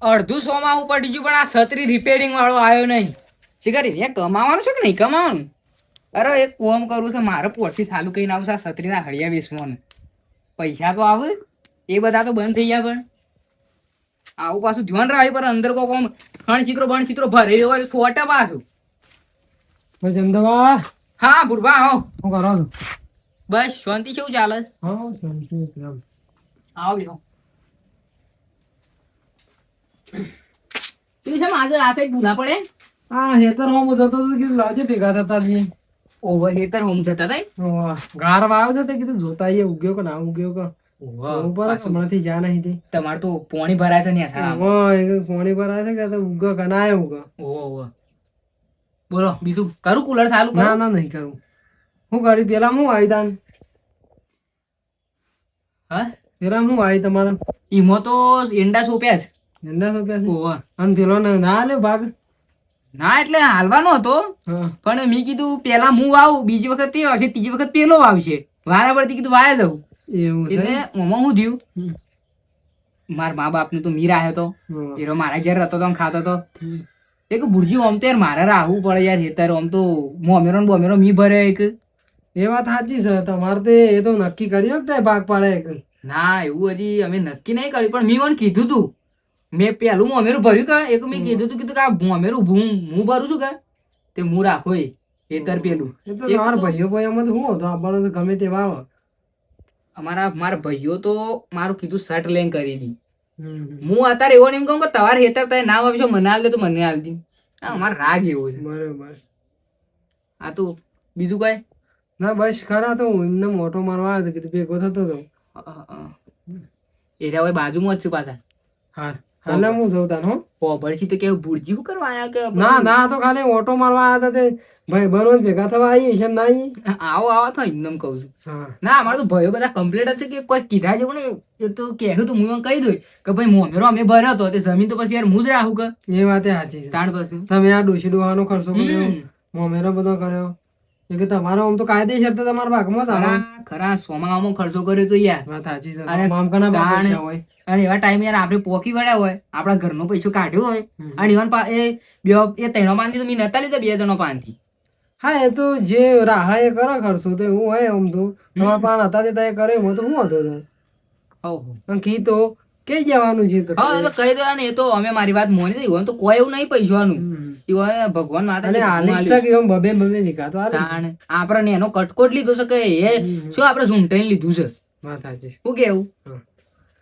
અડધું સોમાવું પડી ગયું પણ આ છત્રી રિપેરિંગ વાળો આવ્યો નહીં. શિખર એ કમાવાનું છે કે નહીં કમાવાનું? અરે એક કોમ કરવું છે મારે પોટથી ચાલુ કરીને આવશે આ છત્રીના હળિયા વેચવાનું. પૈસા તો આવે એ બધા તો બંધ થઈ ગયા પણ આવું પાછું ધ્યાન રાખે પર અંદર કોક આમ બણ ચિત્રો ભરેલો હોય ફોટા પાછું. બસ અમદાવાદ. હા બુરબા આવો. શું કરો છો? બસ શાંતિ કેવું ચાલે? હા શાંતિ એકદમ. આવો બેહો. તું છે આજે આ સાઈડ ભૂલા પડે? હા હેતર હોમ જતો તો કીધું લાવજે ભેગા થતા બી. ઓવર હેતર હોમ જતા તા? ગાર વાવ છે તે કીધું જોતા આઈએ ઉગ્યો કે ના ઉગ્યો કે. ઉપર હમણાંથી જા નહીં તે. તમારે તો પોણી ભરાય છે ને આસાડા. પોણી ભરાય છે કે ઉગ્યો કે ના આવ્યો ઉગ્યો. ઓહો. બોલો બીજું કરું કુલર ચાલુ? ના ના નહીં કરું. હું કરી પેલા હું આવી તાન. હા પેલા હું આવી તમારા ઈમો તો એંડા સોપ્યા છે. એંડા સોપ્યા છે? ઓહો. અને પેલો ના લે ભાગ. ના એટલે હાલવાનો હતો પણ મેં કીધું પેલા હું આવું બીજી વખત તે આવશે ત્રીજી વખત પેલો આવશે વારા પરથી કીધું વાયા જવું. એવું એટલે ઓમાં હું થયું મારા મા બાપ ને તો મીર આવ્યો તો એરો મારા ઘેર હતો તો ખાતો તો એક ભુરજી ઓમ તો યાર મારે રાખવું પડે યાર હેતર આમ તો મોમેરો ને બોમેરો મી ભરે એક. એ વાત સાચી છે તમારે તો એ તો નક્કી કર્યો કે ભાગ પાડે. ના એવું હજી અમે નક્કી નહીં કર્યું પણ મેં મને કીધું તું મેં પેલું મોમેરું ભર્યું કે એક મેં કીધું તું કીધું કે આ મોમેરું હું ભરું છું કે તે હું રાખો એ હેતર પેલું. મારા ભાઈઓ ભાઈઓમાં તો શું હતો આપણને તો ગમે તે વાવ. મારા ભાઈઓ તો મારું કીધું શર્ટ લઈને કરી દી. હું અત્યારે એવો એમ કહું કે તમારે હેતર તમે ના આવશો મને હાલ દે તો મને હાલ દી. અમારો રાગ એવો છે. બરોબર. આ તો બીજું કઈ ના બસ ખરા તો હું એમને મોટો મારવા આવ્યો કીધું ભેગો થતો હતો. એરિયા હોય બાજુમાં જ છે પાછા. હા હાલે હું જઉં તાન હો. પોપડસી તો કેવું ભુરજી કરવા આયા કે ના ના તો ખાલી ઓટો મારવા આવ્યા હતા તે ભાઈ બરોબર ભેગા થવા આવીએ છે ના આવીએ. આવો તો એમ કહું છું. ના અમારે તો ભાઈઓ બધા કમ્પ્લીટ જ છે કે કોઈ કીધા જેવું ને એ તો કહેવું તો હું કહી દઉં કે ભાઈ મોમેરો અમે ભર્યો હતો તે જમીન તો પછી યાર હું જ રાખું કે. એ વાત સાચી છે. તાણ પછી તમે આ ડોશી ડોહાનો ખર્ચો કર્યો મોમેરો બધો કર્યો એ કે તમારો આમ તો કાયદેસર તો તમારા ભાગમાં જ ખરા સોમામાં ખર્ચો કર્યો તો યાર. વાત સાચી છે. અને એવા ટાઈમ યાર આપણે પોકી વળ્યા હોય આપણા ઘરનો પૈસો કાઢ્યો હોય અને એ ત્રણો પાનથી તો મેં નતા લીધા 2 જણો પાનથી. હા એ તો જે રાહા એ કરો ખર્ચો તો એવું હોય આમ તો તમારા પાન હતા તે કરે એમાં તો શું હતો કી તો કઈ જવાનું છે. હા એ તો કહી દેવાનું એ તો અમે મારી વાત મોની દઈ તો કોઈ એવું નહીં પૈસાનું ભગવાન માતા આપડે એનો કટકોટ લીધો છે કે એ શું આપડે ઝૂંટાઈને લીધું છે. શું કેવું?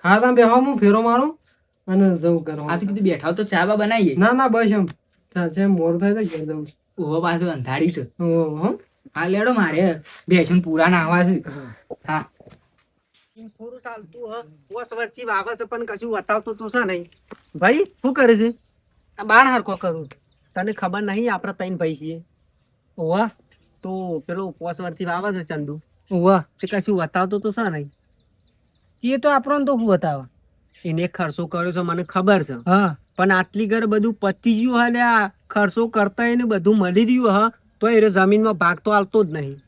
હા તમે બેહો હું ફેરો મારું અને જવું કરવા. આ તો કીધું બેઠા તો ચા બા બનાવીએ. ના ના બસ એમ ચાલશે મોર થાય તો ઘેર જવું. ઓહો પાછું અંધાર્યું છે. હા લેડો મારે બેસન પૂરા નાવા છે. હા પૂરું ચાલતું હ ઓસ વર્ષી વાવે છે પણ કશું બતાવતું તો છે નહીં. ભાઈ શું કરે છે? આ બાણ હરખો કરું તને ખબર નહીં આપણે 3 ભાઈ છીએ. ઓવા તો પેલું 5 વર્ષથી વાવે છે ચંદુ. ઓવા તે કશું બતાવતું તો છે નહીં. એ તો આપણને તો શું બતાવે એને ખર્ચો કર્યો છે મને ખબર છે. હા પણ આટલી ઘર બધું પતી ગયું હા આ ખર્ચો કરતા એને બધું મળી રહ્યું હા તો એ જમીનમાં ભાગ તો આવતો જ નહીં.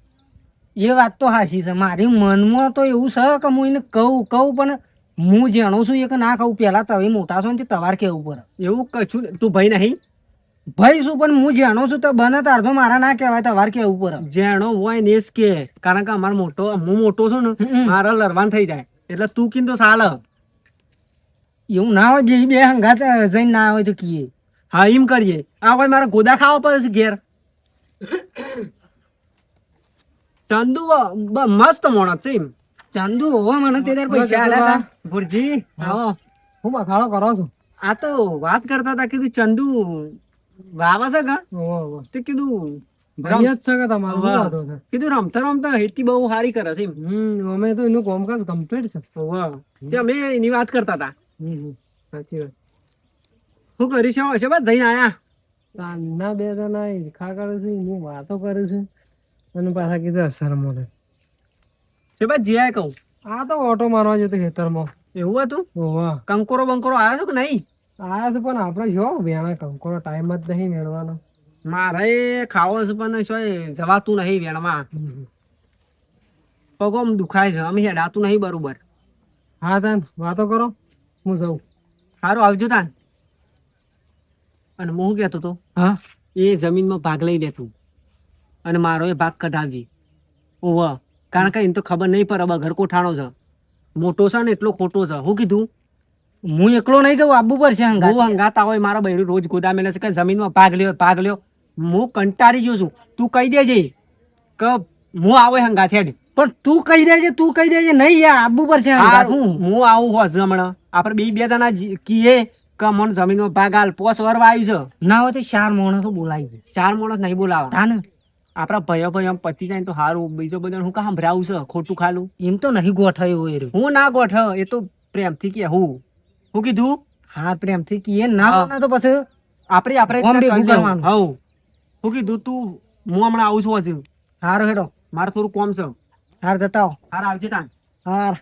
એ વાત તો સાચી છે. મારી મનમાં તો એવું છે કે હું એને કહું પણ હું જાણું છું એ કે ના કહું પેલા તમે મોટા છો ને તમારે કેવું પડે. એવું કશું તું ભાઈ નહીં ભાઈ શું પણ હું જાણું છું તો બને તાર તો મારા ના કહેવાય તમારે કેવું પડે. જાણો હોય ને જ કે કારણ કે અમારો મોટો હું મોટો છું ને મારા લડવાન થઈ જાય એટલે તું કીધું તો ચાલે. એવું ના હોય બે હંગાત જઈને ના હોય તો કીએ. હા એમ કરીએ. આ કોઈ મારે ગોદા ખાવા પડે છે ઘેર. ચંદુ મસ્ત મોણસ છે. એમ ચંદુ હોવા મને તે પૈસા આલ્યા હતા. ભુરજી આવો હું બખાડો કરો છો? આ તો વાત કરતા હતા કીધું ચંદુ વાવા છે કા તે કીધું કીધું રમતા રમતા હેતી બહુ સારી કરે છે. અમે તો એનું કામકાજ કમ્પ્લીટ છે. અમે એની વાત કરતા હતા. સાચી વાત. શું કરીશું હશે બસ જઈને આયા ના 2 જણા ઈર્ખા કરે છે હું વાતો કરું છું અને પાછા કીધું અસર મોડે છે બસ જીયા કહું આ તો ઓટો મારવા જતો ખેતરમાં. એવું હતું? કંકોરો બંકોરો આવ્યો છો કે નહીં? આયા છે પણ આપડે જો વેણા કંકોરો ટાઈમ જ નહીં મેળવાનો. મારે ખાવો છે પણ જવાતું નહીં વેણમાં. પગો દુખાય છે અમે હેડાતું નહીં બરોબર. હા તાન વાતો કરો હું જઉં. સારું આવજો તાન. અને હું શું કહેતો હતો હા એ જમીનમાં ભાગ લઈ લેતું અને મારો એ ભાગ કઢાવજે. ઓવા કારણ કે એને તો ખબર નહીં પડે બગર કોઠાણો છે, મોટો છે ને એટલો ખોટો છે. હું કીધું હું એકલો નહીં જાઉં, આબુ પર છે હું હંગાત આવો મારા બૈરું રોજ ગોદામેલે છે કે જમીનમાં ભાગ લ્યો. હું કંટાળી ગયો છું. તું કહી દેજે કે હું આવો હંગાત હેડ. પણ તું કહી દેજે નહીં યાર, આબુ પર છે હું આવું હોત હમણાં આપણે બે જણા કીએ કે મને જમીનમાં ભાગ હાલ. 5 વર આવ્યું છે. ના હોય તો 4 માણસો બોલાવી દે. 4 માણસ નહીં બોલાવા. હા ને આપણા ભાઈઓ આમ પતી જાય ને તો સારું. બીજો બધા હું કામ ભરાવું છે ખોટું ખાલું. એમ તો નહીં ગોઠવ્યું એ રહ્યું. હું ના ગોઠ એ તો પ્રેમથી કે હું કીધું હા પ્રેમથી કીએ ના હા. બોલે તો પછી આપણે કોમ ભેગું કરવાનું. હું કીધું તું હું હમણાં આવું છું હજુ. હારો હેડો, મારે થોડું કોમ છે. હાર જતા આવો. હાર આવજે તાન. હાર.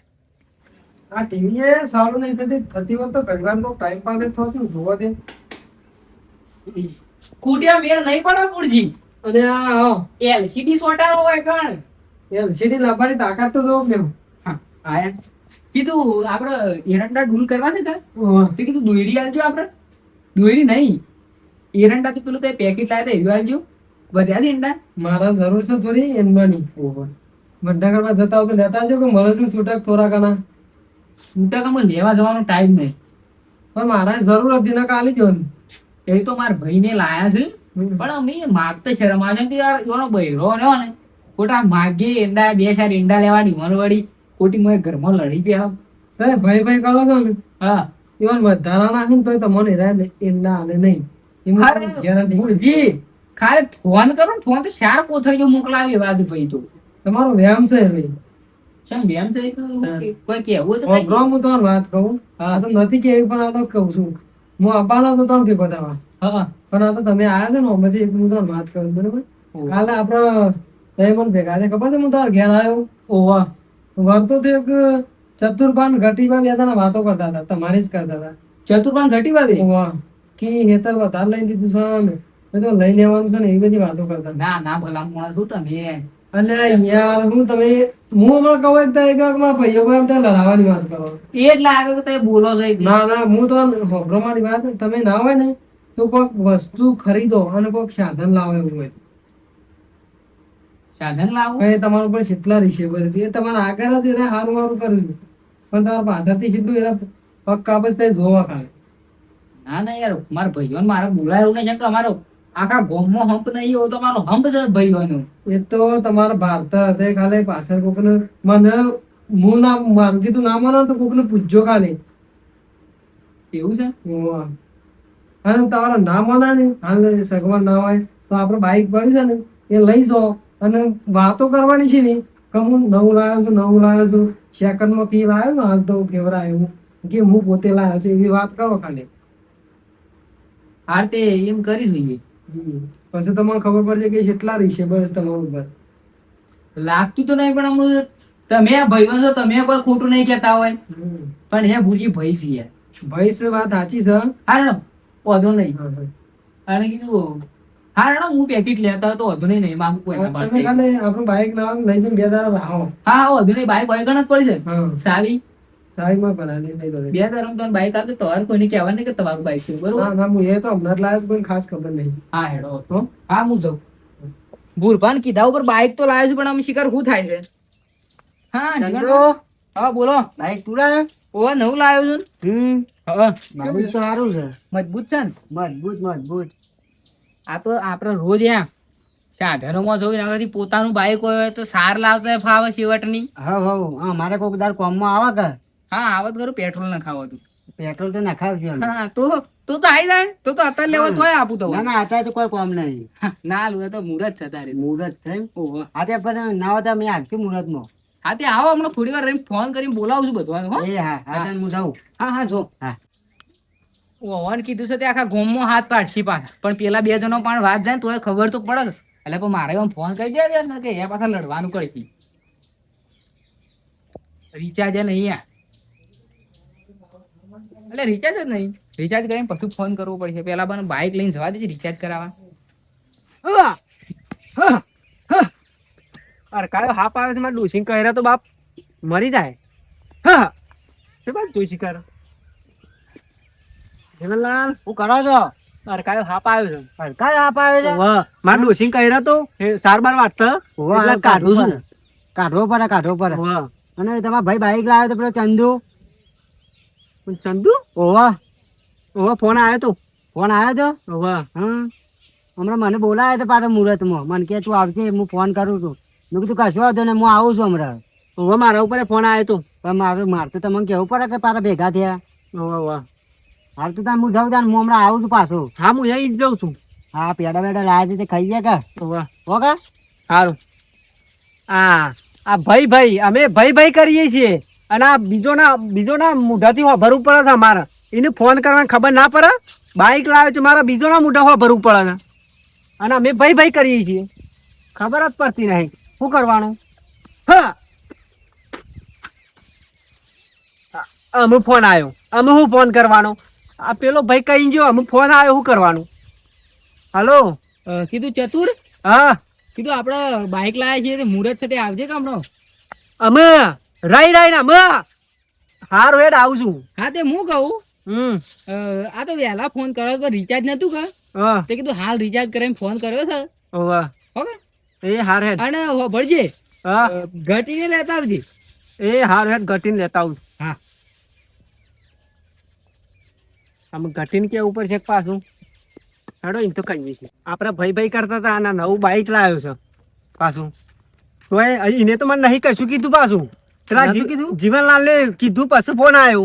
આ ટીવી એ સારું નહીં થતી હોત તો ઘડીવારનો ટાઈમ પાસ થતું જોવા દે. કુટિયા મેળ નહીં પડે પૂરજી. અને આ એલસીડી સોટાનો હોય કણ. એલસીડી લાવવાની તાકાત તો જોવો કેમ. આયા કીધું આપણે એરંડા ડૂલ કરવા છે તે કીધું દોયરી આલજો. આપણે દોયરી નહીં, એરંડા તો પેલું તે પેકેટ લાયા તા એવી આલજો. વધ્યા છે એંડા. મારા જરૂર છે થોડી એમની. બધા કરવા જતા હોય તો લેતા આવજો કે મળે છે છૂટક થોડા ઘણા. છૂટાકામાં લેવા જવાનો ટાઈમ નહીં. પણ મારા જરૂર હતી ને કાલી જો. એ તો મારા ભાઈને લાયા છે પણ અમે માગતા શરમ આવે છે કે યાર એનો બૈરો રહ્યો ને ખોટા માગે એંડા 2-4 એંડા લેવાની વળી ખોટી મને ઘરમાં લડી પ્યા. તમે ભાઈ કરો છો ને હા એવા વધારાના છે ને તોય તમને હેરાન એમના આલે નહીં. જી ખાલી ફોન કરો ને, ફોન તો 4 કોથળીઓ મોકલાવી વાત ભાઈ. તો તમારો વ્યાયામ છે ભાઈ. કેમ બેમ થઈ કોઈ કેવું તો હું તમારી વાત કહું. આ તો નથી કેવી પણ આ તો કહું છું. હું આવવાનો તો તમે ભેગો થવા. હા પણ આ તો તમે આવ્યા છો ને અમેથી એક હું તમને વાત કરું બરોબર. કાલે આપડે તમે મને ભેગા છે ખબર છે હું તારા ઘેર આવ્યો. ઓવા વળતો તો એક ચતુરપાન ઘટીમાં બે જણા વાતો કરતા હતા, તમારી જ કરતા હતા. ચતુર્પાન ઘટી ભાવે ઓવા કે હેતર વધારે લઈ લીધું છે ને એ તો લઈ લેવાનું છે ને એવી બધી વાતો કરતા હતા. ના ના ભલા માણસ શું તમે. અને યાર હું તમે હું હમણાં કહું કે મારા ભાઈઓ ભાઈ તમે લડાવવાની વાત કરો. એ જ લાગે કે તમે બોલો છો. ના ના હું તો હોભળો મારી વાત. તમે ના હોય ને તો કોઈક વસ્તુ ખરીદો અને કોઈક સાધન લાવો એવું હોય. સાધન લાવો એ તમારા ઉપર કેટલા રિશેબર છે એ તમારા આગળ જ એને સારું સારું કર્યું પણ તમારા પાછળથી કેટલું એના પગ કાપસ થાય જોવા ખાલી. ના ના યાર મારા ભાઈઓ મારે બોલાયું નહીં કે અમારો આખા ગામમાં હંપ નહીં એવો તો મારો હંપ છે ભાઈઓનો. એ તો તમારા ભારત હતા ખાલી પાછળ કોકને મને હું ના મારું કીધું ના માનો તો કોકને પૂછજો ખાલી. એવું છે. હા તમારા ના માના ને હાલ સગવડ ના હોય તો આપણે બાઈક પડી છે ને એ લઈ જાઓ અને વાતો કરવાની છે ને કે હું નવું લાવ્યો છું સેકન્ડમાં કી લાવ્યો ને હાલ તો કેવરાયું કે હું પોતે લાવ્યો છું એવી વાત કરો ખાલી. હાર તે એમ કરી જોઈએ. પછી તમને ખબર પડશે કે કેટલા રિશેબર છે તમારું ઉપર. લાગતું તો નહીં પણ અમુક તમે આ ભાઈઓ છો, તમે કોઈ ખોટું નહીં કહેતા હોય પણ હે ભૂજી ભાઈ છે યાર. ભાઈ છે વાત સાચી છે. હારણો વાંધો નહીં. અને કીધું હારણો હું પેકેટ લેતા હોય તો વાંધો નહીં માંગુ કોઈ. તમે ખાલી આપણું બાઈક ના લઈ જઈને 2 દાડા રાહો. હા વાંધો નહીં. બાઈક વળગણ જ પડી છે સારી સાઈડમાં ભરાની લઈ દો. 2 દાડા તો બાઈક આવતું તમારે કોઈને કહેવાનું નહીં કે તમારું બાઈક છે બરોબર. ના ના હું એ તો હમણાં જ લાવ્યો છું કોઈ ખાસ ખબર નહીં. હા હેડો તો હા હું જાઉં. ભૂરભાન કીધા ઉપર બાઈક તો લાવ્યો છું પણ આમ શિકાર શું થાય છે. હા હા બોલો. બાઈક તું લાવ્યો? ઓ નવું લાવ્યો છું. હા બાઈક તો સારું છે. મજબૂત છે ને. મજબૂત. આ તો આપણે રોજ એમ સાધનોમાં જોઈને આગળથી પોતાનું બાઈક હોય તો સાર લાવતા ફાવે શેવટની. હા મારે કોઈક દાર કોમમાં આવે કે હા આવત કરું પેટ્રોલ ના ખાવા તું. પેટ્રોલ તો નખાવજો. હા તો આવી જાય તો અત્યારે લેવા તોય આપું તો. ના અત્યારે તો કોઈ કોમ નહીં. ના લું તો મુહૂર્ત છે તારે. મુહૂર્ત છે. ઓહો આજે પણ ના હોય તો મેં આવશું મુહૂર્તમાં. હા તે આવો હમણાં થોડી વાર રહીને ફોન કરીને બોલાવું છું બધું. એ હા હું જાઉં. હા જો હા ઓવન કીધું છે તે આખા ગોમમાં હાથ પાડશી પાછા પણ પેલા 2 જણો પણ વાત જાય તો ખબર તો પડે. એટલે પણ મારે એમ ફોન કરી દે ને કે એ પાછા લડવાનું કરી રિચાર્જ નહીં એટલે રિચાર્જ જ નહીં. રિચાર્જ કરીને પછી ફોન કરવો પડશે. પેલા પણ બાઈક લઈને જવા દેજે રિચાર્જ કરાવવા. અરે કાયો હાપ આવે છે મારે ડોસીને કહ્યા તો બાપ મરી જાય. હા શું વાત જોઈ શિકાર જીવનલાલ હું કરો છો? અરકાયો હાપ આવ્યો છે હડકાયો આપ આવે છે વાહ માર ડોસી કહી રહ્યો તો એ સાર બાર વાટતા હોવે, એટલે આ કાઢું છું કાઢવો પડે વાહ અને તમારા ભાઈ બાઈક લાવ્યો તો પેલો ચંદુ પણ ચંદુ ઓવા ઓવા ફોન આવ્યો તો ફોન આવ્યો તો વાહ હા હમણાં મને બોલાયો છે પાછો મુહૂર્તમાં મને કે તું આવજે હું ફોન કરું છું મેં કીધું કશો વાંધો નહીં હું આવું છું હમણાં ઓવા મારા ઉપર ફોન આવ્યો તો પણ મારે તો તમને કેવું પડે કે પાછા ભેગા થયા વાહ વાહ હાલ તો તાર હું જાઉં તાર હું હમણાં આવું છું પાછો હા હું અહીં જ જાઉં છું હા પેડા બેડા લાયા છે તે ખાઈ ગયા કા વાહ હો કા સારું આ ભાઈ અમે ભાઈ કરીએ છીએ અને આ બીજો ના મોઢાથી ભરવું પડે છે અમારે એને ફોન કરવાની ખબર ના પડે બાઈક લાવે છે મારા બીજો ના મોઢા ભરવું પડે છે અને અમે ભાઈ કરીએ છીએ ખબર જ પડતી નહીં શું કરવાનું હા અમે ફોન આવ્યો અમે શું ફોન કરવાનો આ પેલો ભાઈ કહી ગયો અમે ફોન આવ્યો શું કરવાનું હલો કીધું ચતુર હા કીધું આપણે બાઇક લાયા છીએ તે મુહૂર્ત છે તે આવજે કે હમણાં અમે રાઈ ને અમે હારું હેડ આવું છું હા તે હું કહું આ તો વહેલા ફોન કર્યો તો રિચાર્જ નતું કે હા તે કીધું હાલ રિચાર્જ કરીને ફોન કર્યો છે ઓવા ઓકે એ હાર હેડ અને ભરજે હા ઘટીને લેતા આવજે એ હાર હેડ ઘટીને લેતા આવું છું. હા આમ ઘટીને કે ઉપર છે પાછું હેડો એમ તો કહીએ છીએ આપણે ભાઈ કરતા હતા અને નવું બાઈક લાવ્યો છે પાછું તો એને તો મને નહીં કશું કીધું પાછું પેલા નતું કીધું? જીવનલાલ ને કીધું પછી ફોન આવ્યો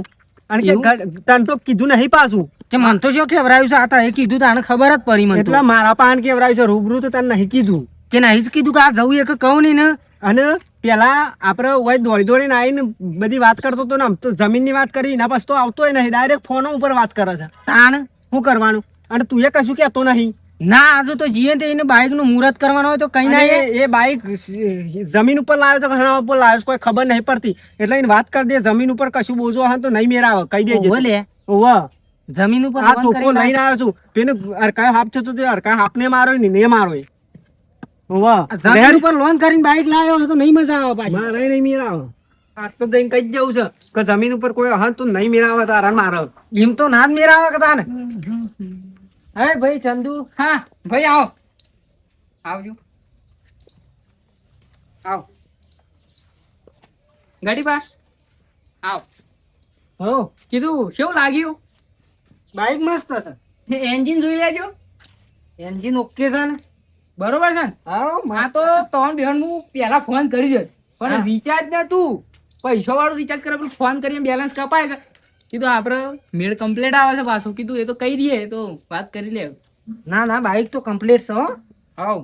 અને કે તને તો કીધું નહીં પાછું મન તો શું કેવરાયું છે આ તો એ કીધું તને ખબર જ પડી મને એટલે મારા પાન કેવરાય છે રૂબરૂ તો તને નહીં કીધું કે નહીં જ કીધું કે આ જવું એક કહું નહીં ને અને પેલા આપણે હોય દોડીને આવીને બધી વાત કરતો હતો ને આમ તો જમીનની વાત કરી એના પછી તો આવતો નહીં ડાયરેક્ટ ફોનો ઉપર વાત કરે છે તાણ શું કરવાનું અને તું એ કશું કહેતો નહીં ના આજુ તો જીએ તે એને બાઇક નું મુહૂર્ત કરવાનું હોય તો કઈ ના અને એ બાઈક જમીન ઉપર લાવ્યો તો ઘણા ઉપર લાવ્યો છે, કોઈ ખબર નહીં પડતી એટલે એને વાત કરી દે જમીન ઉપર કશું બોજો હોય તો નહીં મેરાવે કહી દેજે બોલે ઓવા જમીન ઉપર આ ચોખ્ખો લઈને આવ્યો છું પેલું અરકાયો હાફ થતો તો અરકાયો હાફને મારો ને મારો ઓવા જમીન ઉપર લોન કરીને બાઇક લાવ્યો તો નહીં મજા આવે પાછી મારે નહીં મેરાવે આ તો જઈને કહી જ જવું છે કે જમીન ઉપર કોઈ હા તો નહીં મેરાવે તારા મારો એમ તો ના જ મેરાવે કે તાને હે ભાઈ ચંદુ હા ભાઈ આવો આવજો આવ ગાડી પાસ આવ હો કીધું કેવું લાગ્યું બાઈક મસ્ત છે એન્જિન જોઈ લેજો એન્જિન ઓકે છે ને બરોબર છે ને હા આ તો ત્રણ બેન હું પેલા ફોન કરી દે પણ રિચાર્જ ને તું પૈસા વાળું રિચાર્જ કરે પેલું ફોન કરીને બેલેન્સ કપાય કે કીધું આપડે મેળ કમ્પ્લીટ આવે છે પાછું કીધું એ તો કહી દઈએ તો વાત કરી લે ના બાઈક તો કમ્પ્લીટ છે હો હાવ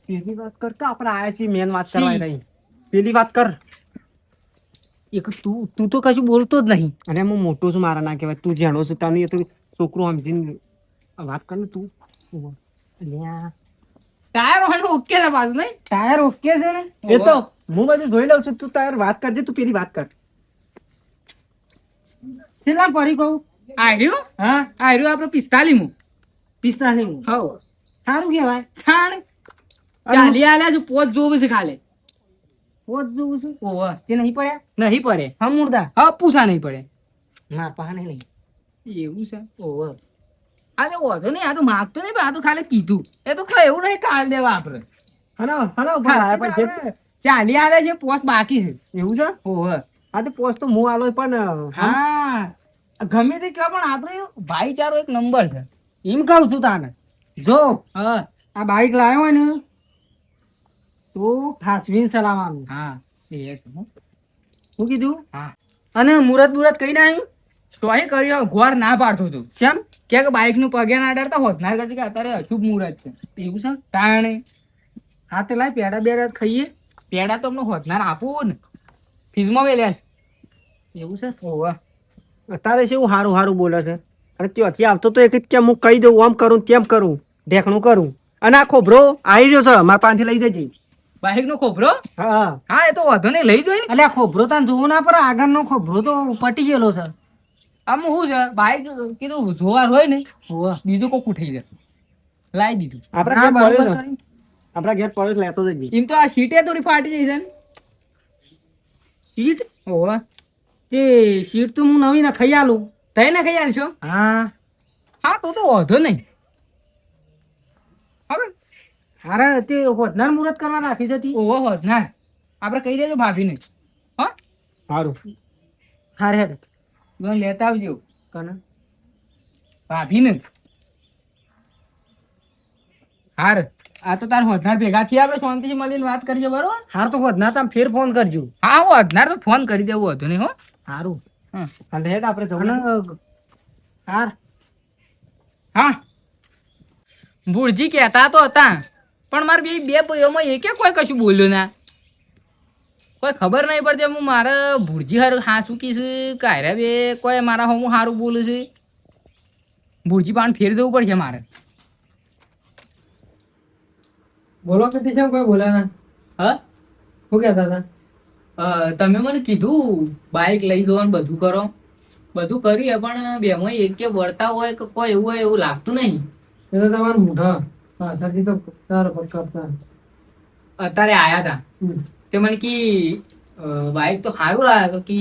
પેલી વાત કર કે આપણે આયા છીએ મેન વાત કરવા રહી પેલી વાત કર એક તું તો કશું બોલતો જ નહીં અને હું મોટો છું મારા ના કહેવાય તું જાણો છું તને તો છોકરું સમજીને વાત કર ને તું ટાયર વાળું ઓકે છે પાછું નહીં ટાયર ઓકે છે ને એ તો હું બધું જોઈ લઉં છું તું તાર વાત કરજે તું પેલી વાત કર છેલ્લા પડી કહું આર્યું હા આર્યું આપણે 45 પિસ્તાલીસ હવ સારું કહેવાય થાણ ચાલી આલ્યા છું પોત જોવું છે ખાલે પોત જોવું છે ઓવા તે નહીં પડ્યા નહીં પડે હા મુર્દા હા પૂછા નહીં પડે ના પાને નહીં એવું છે ઓવા આ તો વાંધો નહીં આ તો માગતો નહીં પણ આ તો ખાલી કીધું એ તો કઈ એવું નહીં કાલ દેવા આપણે હલો હલો ભાઈ પણ છે ચાલી આલ્યા છે પોસ્ટ બાકી છે એવું છે ઓવા હા તો પોસ્ટ તો હું આલો પણ હા ગમે તે કહેવા પણ આપણે ભાઈચારો એક નંબર છે એમ કહું છું તાને જો હા આ બાઈક લાવ્યો હોય ને તો ફાસવીને ચલાવવાનું હા એ છે હો. શું કીધું હા અને મુરત કઈ ના આવ્યું સોય કર્યો ઘોર ના પાડતો તું શેમ કે બાઈક નું પગે ના ડરતા હોત ના કરતી કે અત્યારે અશુભ મુહૂર્ત છે એવું છે તાણે હા તે લાય પેડા બેડા ખાઈએ પેડા તો અમને હોતનાર આપવું ને ફીઝમાં વેલ્યા એવું છે છે ઓવા અત્યારે શું સારું સારું બોલે છે અને ત્યાંથી આવતો તો એક જ કે હું કહી દઉં આમ કરું તેમ કરું ઢેકણું કરું અને આ ખોભરો આવી રહ્યો છે મારા પાસેથી લઈ જજે બાઈક નો ખોભરો હા હા એ તો વધુ નહીં લઈ જોઈ ને એટલે આ ખોભરો તાન જોવું ના પડે આગળનો ખોભરો તો પટી ગયેલો છે આમ શું છે બાઈક કીધું જોવાર હોય ને બીજું કોક ઉઠાઈ જાય લાવી દીધું આપણા ઘેર પડ્યો લેતો જઈએ એમ તો આ સીટે થોડી ફાટી જઈ છે ને સીટ ઓવા તે સીટ તો હું નવી ના ખાઈ આલું તઈ ના ખાઈ આલશો હા હા તો વાંધો નહીં. હવે હારે તે હોદનાર મુહૂર્ત કરવા નાખી જતી. ઓહો હોદનાર આપણે કહી દેજો ભાભીને. હા સારું હારે હેડ તમે લેતા આવજો કને ભાભીને. હાર આ તો તાર હોદનાર ભેગા થી આપણે શાંતિથી મળીને વાત કરજો બરોબર. હાર તો હોદનાર તમે ફેર ફોન કરજો. હા હોદનાર તો ફોન કરી દેવું હતું નહીં. હો સારું હા અને હેડ આપણે જવાનું. હાર હા ભુરજી કહેતા તો હતા પણ મારે બે ભાઈઓમાં એકે કોઈ કશું બોલ્યું ના. કોઈ ખબર નહીં પડતી હું મારે ભુરજી હારું હા શું કીશ કાયરા બે કોઈ મારા હું સારું બોલું છે. ભુરજી પાન ફેર દેવું પડશે મારે. બોલો કે દિશા કોઈ બોલ્યા ના? હા શું કહેતા હતા? તમે મને કીધું બાઇક લઈ જવાનું બધું કરો, બધું કરીએ પણ બેમાં એકે વળતા હોય કે કોઈ એવું હોય એવું લાગતું નહીં. એ તો તમારા મોઢા પાછળથી તો તાર કરતા. અત્યારે આયા હતા તે મને કી બાઇક તો સારું લાગે કે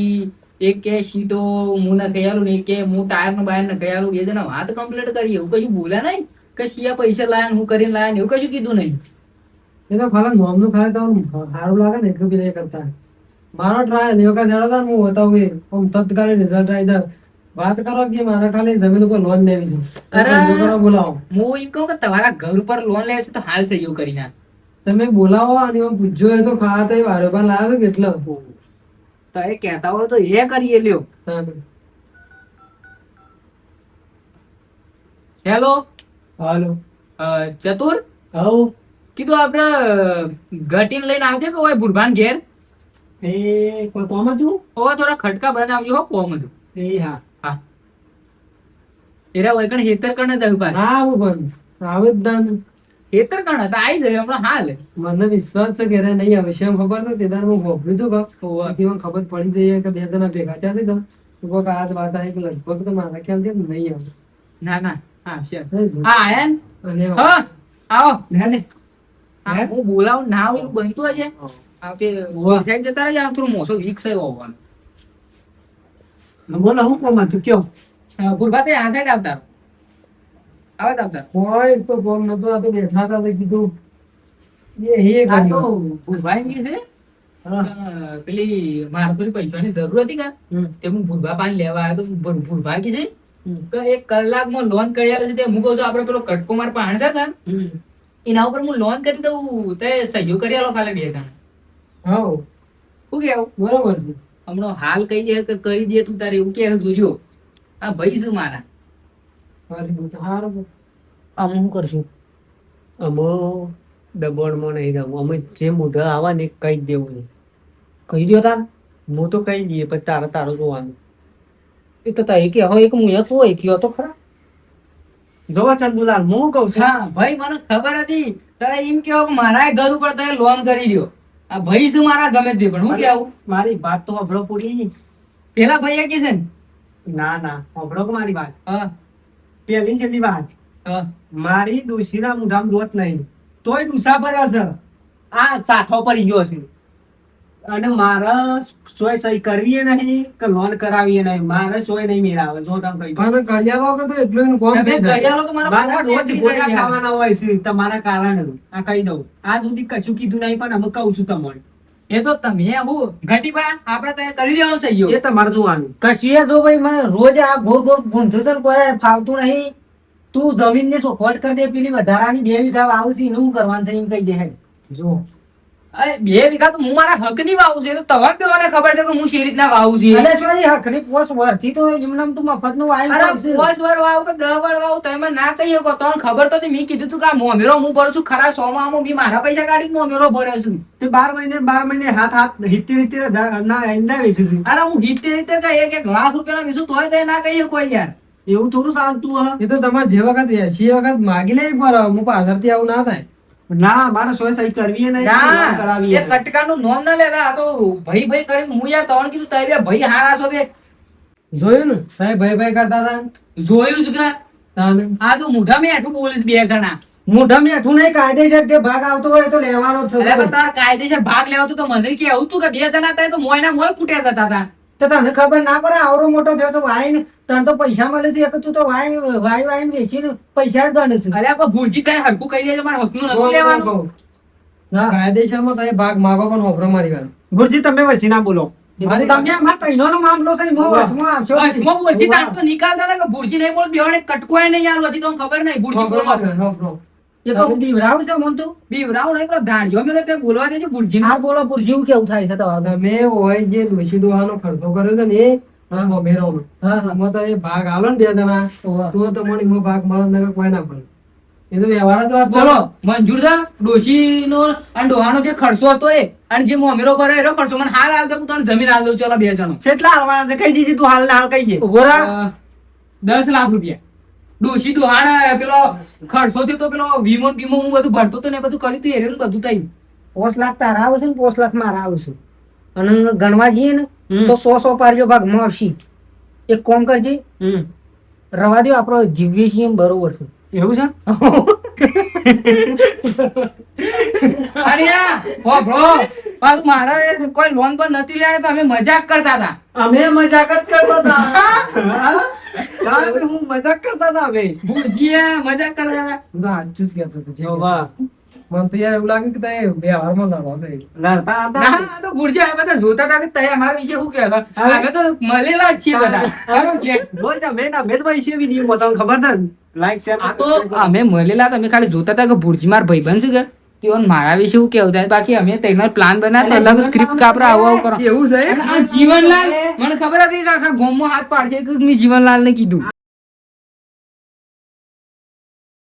એક કે સીટો હું ન કહેલું ને એક કે હું ટાયર નો બાયર ન કહેલું. બે જણા વાત કમ્પ્લીટ કરી એવું કશું બોલ્યા નહીં કે શિયા પૈસા લાયા હું કરીને લાયા એવું કશું કીધું નહીં. એ તો ખાલી નોમનું ખાલી તમને સારું લાગે ને એટલું બી નહીં કરતા. મારો ટ્રાય એ વખત હેડો હતા ને હું બતાવું આમ તત્કાલીન રિઝલ્ટ આવી જાય. વાત કરો કે મારે ખાલી જમીન ઉપર લોન લેવી છે. અરે ધંધો કરવા બોલાવો. હું એમ કહું કે તમારા ઘર ઉપર લોન લે છે તો હાલ સહયોગ કરી નાખ. તમે બોલાવો અને એમાં પૂછજો એ તો ખાવા તો વારોબાર લાવ્યો છો કેટલો તો એ કહેતા હોય તો એ કરીએ લ્યો. હેલો હાલો ચતુર હવ કીધું આપણે ઘટીને લઈને આવજે કે હોય ભુરભાન ઘેર. એ કોઈ કોમ હતું? ઓવા થોડા ખટકા બનાવજો હો કોમ હતું. એ હા હા એરા વૈકણ હેતર કણ જ ઉભા. ના આવું પણ આવે જ દાન. હેતર કણ હતા આવી જાય હમણાં હાલ. મને વિશ્વાસ છે કે રે નહીં આવે છે એમ ખબર તો તેદાર હું ભોગવ્યું હતું ઓવા. કે મને ખબર પડી જઈએ કે બે જણા ભેગા થયા છે કે કોક આ જ વાત આવી કે લગભગ તો મારા ખ્યાલથી નહીં આવે. ના ના હા sure. નહીં જો. હા આયા ને? અને હા આવો. લે લે હા, હું બોલાવું ના હોય એવું બનતું હશે. આપણે ઓવા. સાઈડ જતા રહેજો આમ થોડું મોસો વીક છે હોવાનું. બોલો હું કોમ હતું કયો? ભુરભા તે આ સાઈડ આવતા રહો. આવે તો આવતા રહો. કોઈ તો કોમ નતો આ તો બેઠા હતા તો કીધું એ હે આ તો કર્યું. ભુરભા એમ કહે છે હા. પેલી મારે થોડી પૈસાની જરૂર હતી કા તે હું ભુરભા પાન લેવા આવ્યો તો ભુરભા કહે છે તો 1 કલાકમાં લોન કરી આલે છે તે હું કહું છું આપણે પેલો કટકો માર પાણ છે કા એના ઉપર હું લોન કરી દઉં તે સહયોગ કરી આલો ખાલી 2 જણા. હા શું કેવું બરોબર છે. હમણાં હાલ કહી દે કે કરી દે તું તારે એવું કે જોજો. આ ભાઈ છે મારા. સારું. અમે શું કરશું? અમે દબાણમાં નહીં રહું. અમે જે મોઢા આવા ને કહી જ દેવું છે. કહી દો તાર. હું તો કહી દઈએ પછી તારો જોવાનું. એ તો તારી કે હવે એક મુયત હોય કયો તો ખરા. જોવા ચંદુલાલ હું શું કહું છું? હા ભાઈ મને ખબર હતી તમે એમ કહો કે મારા ઘર ઉપર તમે લોન કરી દો. આ ભાઈ છે મારા ગમે તે પણ હું કેવું મારી વાત તો હભળો પૂરી નહીં. પેલા ભાઈ કે છે ને ના ના હભળો કે મારી વાત. હા પેલી છેલ્લી વાત. હા મારી ડોશીના મોઢામાં દોત નહીં તોય ડૂસા પર હશે. આ સાઠો પડી ગયો છે અને મારે સોય સહી કરવી નહીં કે લોન કરાવીએ નહીં. મારે સોય નહીં મેળાવે જો તમે કહી દો. પણ કરિયાલો કે તો એટલું એનું કોમ તમે થઈ જાય. કરિયાલો તો મારા મારા પોતે રોજ નીકળી ગોળા જાય યાર. ખાવાના હોય છે તમારા કારણે. આ કહી દઉં આજ સુધી કશું કીધું નહીં પણ અમે કહું છું તમને. એ તો તમે હું ઘટીબા આપણે ત્યાં કરી દેવાનું સહયોગ. એ તમારે જોવાનું. કશીએ જો ભાઈ મને રોજ આ ગોળ ગોળ ગુંથું છે ને કોઈ ફાવતું નહીં. તું જમીન ને ચોખવટ કરી દે પેલી વધારાની 2 વીઘા વાવું છે એનું શું કરવાનું છે એમ કહી દે હેડ. જો અરે 2 વીઘા તો હું મારા હકની વાવું છે તો તમારે બેઓને ખબર છે કે હું શી રીતના વાવું છું. અલે શું એ હકની પોસ વરથી તો એમનેમ તું મફતનું વાયુ અરે વાવશે. 10 વાર વાવ કે 10 વાર વાવ તમે ના કહી શકો તો ખબર તો હતી. મેં કીધું તું કે આ મોમેરો હું ભરું છું ખરા 100 માં મેં મારા પૈસા કાઢી મોમેરો ભર્યો છું. તે 12 મહિને હાથ 70 ના એંડા વેચે છે. અરે હું 70 કે 1 લાખ રૂપિયાના વેચું તોય તો ના કહી શકો યાર. એવું થોડું ચાલતું હ. એ તો તમારે જે વખત 80 વખત માગી લે પર હું પાછળથી આવું ના થાય. ના મારે સોય સહી કરવી નહીં ના લોન કરાવી એ કટકાનું નોમ ના લેતા. આ તો ભાઈ ભાઈ કરીને હું યાર તણ કીધું તમે બે ભાઈ હારા છો તે જોયું ને સાહેબ ભાઈ ભાઈ કરતા હતા. જોયું જ કે તાને. આ તો મોઢા મેઠું બોલીશ 2 જણા. મોઢા મેઠું નહીં કાયદેસર જે ભાગ આવતો હોય તો લેવાનો જ છે અરે ભાઈ. પણ તાર કાયદેસર ભાગ લેવો તો મને કેવું તું કે 2 જણા હતા તો મોયના મોય કૂટ્યા જતા હતા. તો તને ખબર ના પડે આવરો મોટો થયો તો વાય ને તને તો પૈસા મળે છે તું તો વાય વેચીને પૈસા જ ગણે છે. અલ્યા પણ ભુરજી કાંઈ હરખું કહી દેજો, મારે હકનું કહું, નથી લેવાનું. કહું. ના કાયદેસરમાં તમે ભાગ માગો પણ હોભરો મારી વાત. ગુરજી તમે વસી ના બોલો. મારી તમે અમાર તઈનોનો મામલો છે મો વસમાં આવશો બસ, માં ભુરજી તાર તો નિકાલતા ને કે ભુરજી નહીં બોલ, બેવાને કટકોય નહીં યાર, હજી તો ખબર નહીં ભુરજી હોભરો બોલવા. મારી વાત, હોભરો. એ તો બીવરાવ છે મન તું બીવરાવ નહીં, પેલો ધાણ્યો મેલો તે બોલવા દેજો ભુરજીને. આ બોલો પુરજીવ કેવું થાય છે તમારું? તમે હોય જે ડોશી ડોહાનો ખર્ચો કર્યો છે ને એ હા. મોમેરોનો. હા હા એમાં તો એ ભાગ આલો ને 2 જણા ઓવા. તો તમને એમાં ભાગ મળે ને કોઈ ના મળે. એ તો વ્યવહાર જ વાત છે. બોલો મંજૂર છે ડોશીનો અને ડોહાનો જે ખર્ચો હતો એ અને જે મોમેરો ભરે એનો ખર્ચો મને હાલ આવતો હું તને જમીન હાલ દઉં, ચાલો 2 જણો. કેટલા હાલવાના છે કઈ દીધી તું હાલ ને હાલ કઈ દે. ઉભો રહો. 10 લાખ રૂપિયા ડોશી ડોહાને પેલો ખર્ચો થયો તો પેલો વીમો બીમો હું બધું ભરતો હતો ને એ બધું કર્યું હતું, એનું બધું થયું. 5 લાખ તારા આવશે ને 5 લાખ મારા આવશે અને ગણવા જઈએ ને હમ. તો 100 પારજો ભાગમાં આવશે. એક કામ કરજે હમ. રવા દો આપણો જીવીએ છીએ એમ બરોબર છે. એવું છે અરે આ ભોભળો, પાછું મારે કોઈ લોન પણ નથી લેવાની, તો અમે મજાક કરતા હતા. અમે મજાક જ કરતા હતા. હા? કારણ કે હું મજાક કરતા હતા અમે. ભુરજીએ મજાક કરતા હતા. હું તો સાચું જ કહેતો હતો. જે વાહ. મને તો યાર એવું લાગે કે તમે વ્યવહારમાં લડો છો. લડતા હતા ના, આ તો ભુરજી અમે બધા જોતા હતા કે તય અમારા વિશે શું કહેતા. અમે તો મળેલા જ છીએ બધા. અમે કે- બોલ જા, મેં ના મેં જ ભાઈ છે વિડીયો તમને ખબર છે ને? લાઈક શેર આ તો અમે મળેલા હતા, અમે ખાલી જોતા હતા કે ભુરજી મારા ભાઈબંધ છે કે તેઓને મારા વિશે શું કેવું થાય. બાકી અમે તેનો પ્લાન બનાવતો અલગ સ્ક્રિપ્ટ કાપરા આવું આવું કરો. એવું છે અને આ જીવનલાલ મને ખબર હતી કે આખા ગામમાં હાથ પાડશે કે મેં જીવનલાલ ને કીધું.